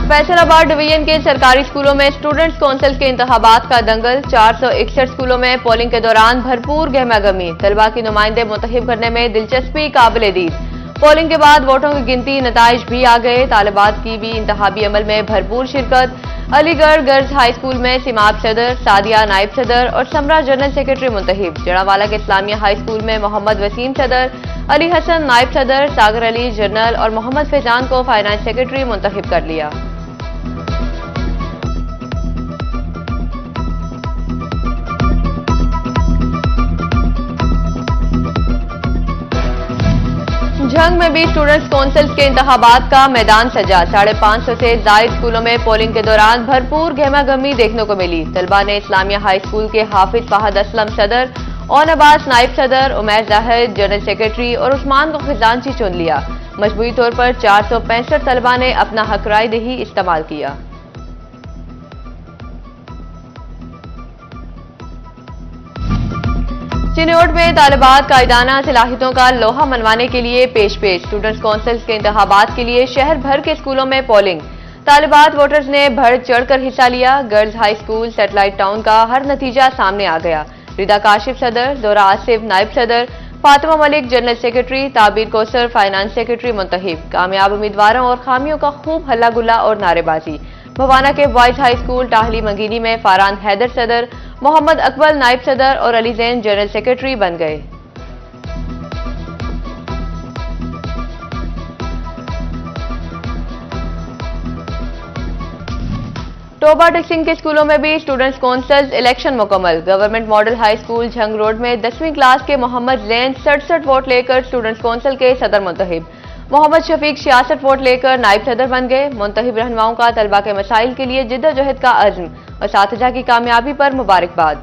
Faisalabad division के सरकारी स्कूलों में स्टूडेंट्स काउंसिल के इंतखाबात का दंगल। 461 स्कूलों में पोलिंग के दौरान भरपूर गहमागहमी। तलबा की नुमाइंदे मुंतखब करने में दिलचस्पी काबिल-ए-दीद। पोलिंग के बाद वोटों की गिनती नताइज भी आ गए। तालिबात की भी इंतखाबी अमल में भरपूर शिरकत। अलीगढ़ गर्ल्स हाई स्कूल में सिमाब सदर, सादिया नायब सदर और समरा जनरल सेक्रेटरी मुंतखब। जड़ावाला के इस्लामिया हाई स्कूल में मोहम्मद वसीम सदर, अली हसन नायब सदर, सागर अली जनरल और मोहम्मद फैजान को फाइनेंस सेक्रेटरी मुंतखब कर लिया। झंग में भी स्टूडेंट्स काउंसिल के इंतखाबात का मैदान सजा। 550 से जायद स्कूलों में पोलिंग के दौरान भरपूर गहमागहमी देखने को मिली। तलबा ने इस्लामिया हाई स्कूल के हाफिज फहद असलम सदर, ओन अब्बास नायब सदर, उमैर जाहिद जनरल सेक्रेटरी और उस्मान को खजांची चुन लिया। मजबूरी तौर पर 465 तलबा ने अपना हक राय दही इस्तेमाल किया। चिन्नौट में तालिबात कायदाना सलाहियतों का लोहा मनवाने के लिए पेश स्टूडेंट्स काउंसिल के इंतखाबात के लिए शहर भर के स्कूलों में पोलिंग। तालिबात वोटर्स ने बढ़ चढ़कर हिस्सा लिया। Girls high school satellite town का हर नतीजा सामने आ गया। रिदा काशिफ सदर, जोरा आसिफ नायब सदर, Fatima Malik general secretary, Tabir Kausar finance secretary मुंतखब। कामयाब उम्मीदवारों और खामियों का खूब हल्ला गुल्ला और नारेबाजी। भवाना के बॉयज हाई स्कूल टाहली मंगीनी में फारान हैदर सदर, मोहम्मद अकबल नायब सदर और अली जैन जनरल सेक्रेटरी बन गए। टोबा टेक्सिंग के स्कूलों में भी स्टूडेंट्स काउंसिल इलेक्शन मुकम्मल। Government model high school Jhang road में 10वीं क्लास के मोहम्मद जैन 67 वोट लेकर स्टूडेंट्स काउंसिल के सदर मुंतखब। मोहम्मद शफीक 66 वोट लेकर नायब सदर बन गए। मुंतखब रहनुमाओं का तलबा के मसाइल के लिए जिद्दोजहद का अज़्म और साथीजा की कामयाबी पर मुबारकबाद।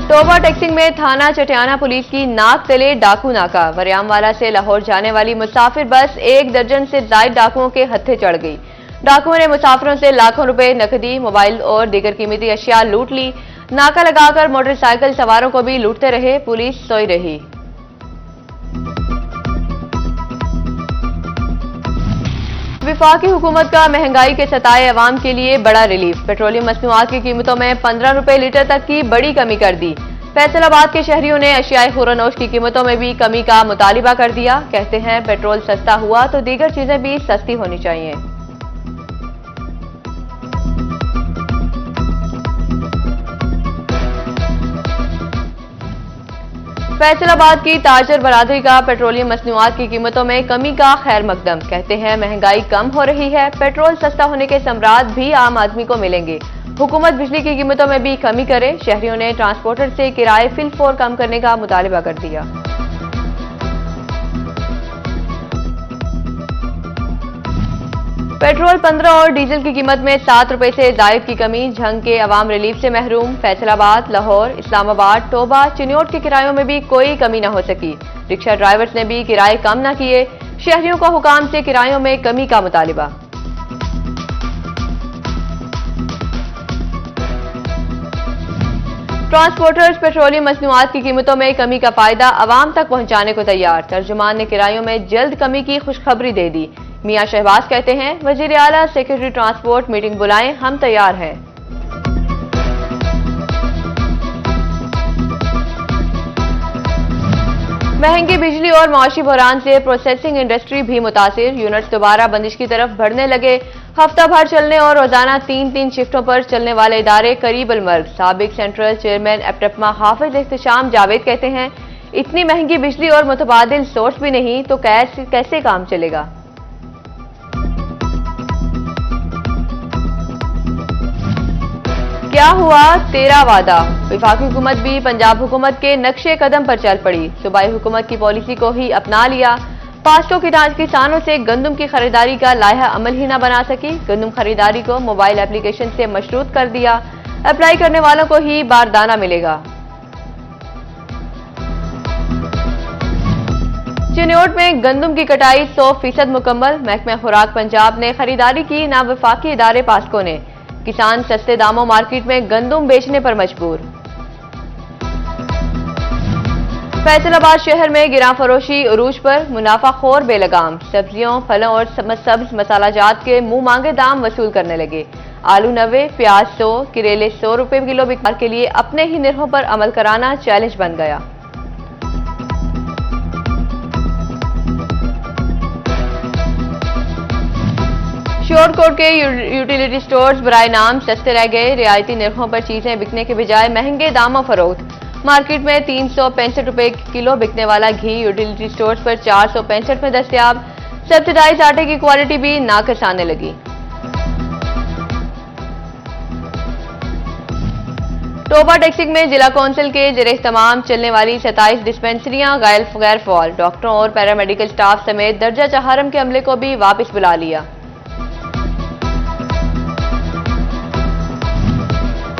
टोबा टेक्सिंग में थाना चटियाना पुलिस की नाक तले डाकू नाका। वरियामवाला से लाहौर जाने वाली मुसाफिर बस 1 दर्जन से जायद डाकुओं के हत्थे चढ़ गई। डाकुओं ने मुसाफिरों से लाखों रुपए नकदी, मोबाइल और दीगर कीमती अशिया लूट ली। नाका लगाकर मोटरसाइकिल सवारों को भी लूटते रहे। पुलिस सोई रही। विफाकी हुकूमत का महंगाई के सताए अवाम के लिए बड़ा रिलीफ। पेट्रोलियम मसनूआत की कीमतों में 15 रुपए लीटर तक की बड़ी कमी कर दी। फैसलाबाद के शहरियों ने अशियाए खुरानोश की कीमतों में भी कमी का मुतालिबा कर दिया। कहते हैं पेट्रोल सस्ता हुआ तो दीगर चीजें भी सस्ती होनी चाहिए। फैसलाबाद की ताजर बरादरी का पेट्रोलियम मसनूआत की कीमतों में कमी का खैर मकदम। कहते हैं महंगाई कम हो रही है, पेट्रोल सस्ता होने के समरात भी आम आदमी को मिलेंगे। हुकूमत बिजली की कीमतों में भी कमी करे। शहरियों ने ट्रांसपोर्टर से किराए फिलफोर कम करने का मुतालिबा कर दिया। पेट्रोल 15 और डीजल की कीमत में 7 रुपए से जायद की कमी। झंग के अवाम रिलीफ से महरूम। फैसलाबाद, लाहौर, इस्लामाबाद, टोबा, चिन्नौट के किरायों में भी कोई कमी न हो सकी। रिक्शा ड्राइवर्स ने भी किराए कम न किए। शहरियों को हुकाम से किरायों में कमी का मुतालिबा। ट्रांसपोर्टर्स पेट्रोलियम मसनूआत की कीमतों में कमी का फायदा अवाम तक पहुंचाने को तैयार। तर्जुमान ने किरायों में जल्द कमी की खुशखबरी दे दी। मियां शहबाज कहते हैं वजीर आला सेक्रेटरी ट्रांसपोर्ट मीटिंग बुलाएं, हम तैयार हैं। महंगी बिजली और मौशी बहरान से प्रोसेसिंग इंडस्ट्री भी मुतासिर। यूनिट्स दोबारा बंदिश की तरफ बढ़ने लगे। हफ्ता भर चलने और रोजाना 3-3 शिफ्टों पर चलने वाले इदारे करीब अलमर्ग। साबिक सेंट्रल चेयरमैन एप्टपमा हाफिज इख्तिशाम जावेद कहते हैं इतनी महंगी बिजली और मुतबादिल सोर्स भी नहीं तो कैसे काम चलेगा। क्या हुआ तेरा वादा। विफाकी हुकूमत भी पंजाब हुकूमत के नक्शे कदम पर चल पड़ी। सूबाई हुकूमत की पॉलिसी को ही अपना लिया। फास्टो किसानों से गंदम की खरीदारी का लायहा अमल ही न बना सकी। गंदम खरीदारी को मोबाइल एप्लीकेशन से मशरूत कर दिया। अप्लाई करने वालों को ही बारदाना मिलेगा। चिन्नौट में गंदम की कटाई 100% मुकम्मल। महकमा खुराक पंजाब ने खरीदारी की, ना वफाकी इदारे पास्को ने। किसान सस्ते दामों मार्केट में गंदम बेचने पर मजबूर। फैसलाबाद शहर में गिरा फरोशी उरूज पर, मुनाफाखोर बेलगाम सब्जियों, फलों और सब्ज मसालाजात के मुंह मांगे दाम वसूल करने लगे। आलू 90, प्याज 100, करेले 100 रुपए किलो बिकने के लिए अपने ही निरखों पर अमल कराना चैलेंज बन गया। शोरकोट के यूटिलिटी स्टोर्स बराए नाम सस्ते रह गए। रियायती निरखों पर चीजें बिकने के बजाय महंगे दामों फरोख्त। मार्केट में 365 रुपए किलो बिकने वाला घी यूटिलिटी स्टोर्स पर 465 में दस्तयाब। सब्सिडाइज आटे की क्वालिटी भी नाकस आने लगी। टोबा टेक्सिंग में जिला कौंसिल के ज़ेरे तमाम चलने वाली 27 डिस्पेंसरियां गैर फॉल। डॉक्टरों और पैरामेडिकल स्टाफ समेत दर्जा चहारम के अमले को भी वापस बुला लिया।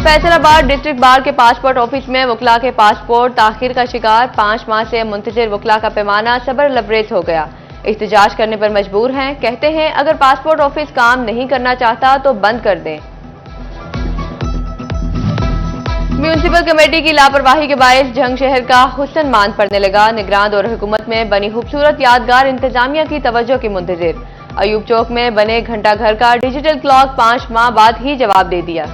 फैसलाबाद डिस्ट्रिक्ट बार के पासपोर्ट ऑफिस में वकला के पासपोर्ट ताखिर का शिकार। 5 माह से मुंतजिर वकला का पैमाना सबर लबरेज हो गया। एहतजाज करने पर मजबूर हैं। कहते हैं अगर पासपोर्ट ऑफिस काम नहीं करना चाहता तो बंद कर दें। म्यूनिसिपल कमेटी की लापरवाही के बायस जंग शहर का हुस्न मांद पड़ने लगा। निगरान और हुकूमत में बनी खूबसूरत यादगार इंतजामिया की तवज्जो की मुंतजिर। अयूब चौक में बने घंटा घर का डिजिटल क्लॉक 5 माह बाद ही जवाब दे दिया।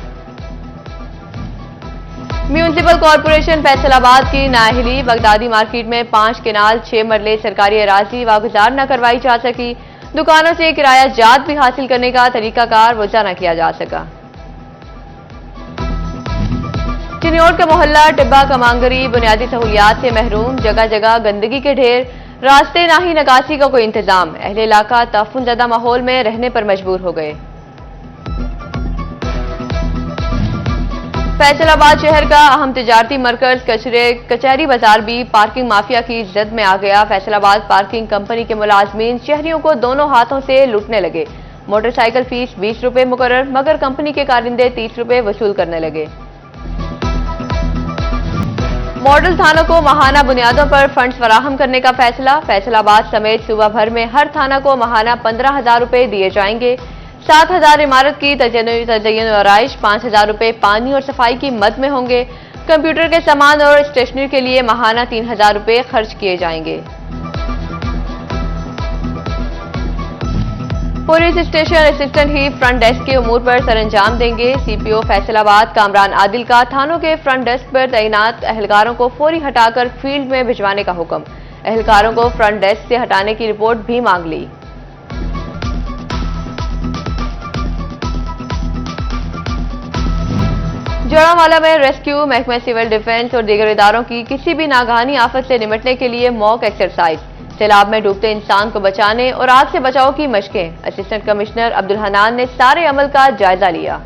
म्यूनिसिपल कॉरपोरेशन फैसलाबाद की नाअहली। बगदादी मार्केट में 5 केनाल 6 मरले सरकारी अराजी वागुजार न करवाई जा सकी। दुकानों से किराया जात भी हासिल करने का तरीकाकार वजह न किया जा सका। चिन्योट का मोहल्ला टिब्बा कमांगरी बुनियादी सहूलियात से महरूम। जगह जगह गंदगी के ढेर, रास्ते ना ही निकासी का कोई इंतजाम। अहले इलाका तहफ़्फ़ुज़दा माहौल में रहने पर मजबूर हो गए। फैसलाबाद शहर का अहम तिजारती मरकज कचहरी बाजार भी पार्किंग माफिया की जद में आ गया। फैसलाबाद पार्किंग कंपनी के मुलाजमीन शहरियों को दोनों हाथों से लूटने लगे। मोटरसाइकिल फीस 20 रुपए मुकर्रर, मगर कंपनी के कारिंदे 30 रुपए वसूल करने लगे। मॉडल थानों को माहाना बुनियादों पर फंड्स फराहम करने का फैसला। फैसलाबाद समेत सूबा भर में हर थाना को माहाना 15,000 रुपए दिए जाएंगे। 7,000 इमारत की तज़य्युन और आराइश, 5,000 रुपए पानी और सफाई की मद में होंगे। कंप्यूटर के सामान और स्टेशनरी के लिए माहाना 3,000 रुपए खर्च किए जाएंगे। पुलिस स्टेशन असिस्टेंट ही फ्रंट डेस्क के उमूर पर सरंजाम देंगे। सीपीओ फैसलाबाद कामरान आदिल का थानों के फ्रंट डेस्क पर तैनात अहलकारों को फौरी हटाकर फील्ड में भिजवाने का हुक्म। अहलकारों को फ्रंट डेस्क से हटाने की रिपोर्ट भी मांग ली। जोड़ावाला में रेस्क्यू, महकमा सिविल डिफेंस और दीगर इदारों की किसी भी नागहानी आफत से निपटने के लिए मॉक एक्सरसाइज। सैलाब में डूबते इंसान को बचाने और आग से बचाव की मशकें। असिस्टेंट कमिश्नर अब्दुल हनान ने सारे अमल का जायजा लिया।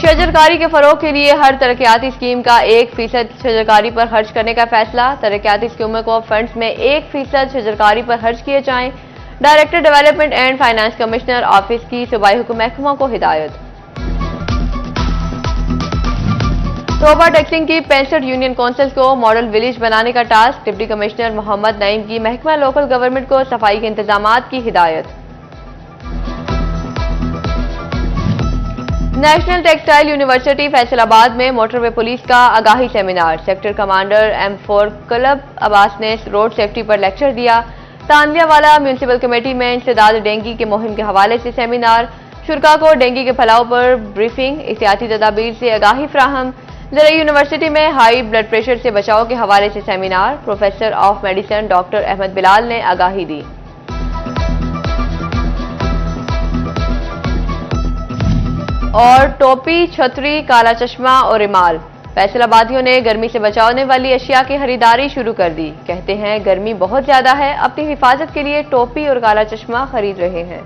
शजरकारी के फरोग के लिए हर तरक्याती स्कीम का 1% शजरकारी पर खर्च करने का फैसला। तरक्याती स्कीमों को फंड्स में 1% शजरकारी पर खर्च किए जाएं। Director development and finance commissioner office की सूबाई हुकूमत महकमों को हिदायत। टोबा टेक्सिंग की 65 यूनियन काउंसिल्स को मॉडल विलेज बनाने का task. Deputy commissioner Mohammad Naeem की महकमा लोकल गवर्नमेंट को सफाई के इंतजामात की हिदायत। नेशनल टेक्सटाइल यूनिवर्सिटी फैसलाबाद में मोटरवे पुलिस का आगाही सेमिनार। Sector commander M4 Qalb Abbas ने रोड सेफ्टी पर लेक्चर दिया। तानलियावाला म्यूनिसिपल कमेटी में इंसदाद डेंगू के मुहिम के हवाले से सेमिनार। शुरा को डेंगू के फैलाव पर ब्रीफिंग। एहतियाती तदाबीर से आगाही फ्राहम। ज़राई यूनिवर्सिटी में हाई ब्लड प्रेशर से बचाव के हवाले से seminar. Professor of medicine doctor Ahmed Bilal ने आगाही दी। और टोपी, छतरी, काला चश्मा और रिमाल। फैसलाबादियों ने गर्मी से बचाने वाली अशिया की खरीदारी शुरू कर दी। कहते हैं गर्मी बहुत ज्यादा है, अपनी हिफाजत के लिए टोपी और काला चश्मा खरीद रहे हैं।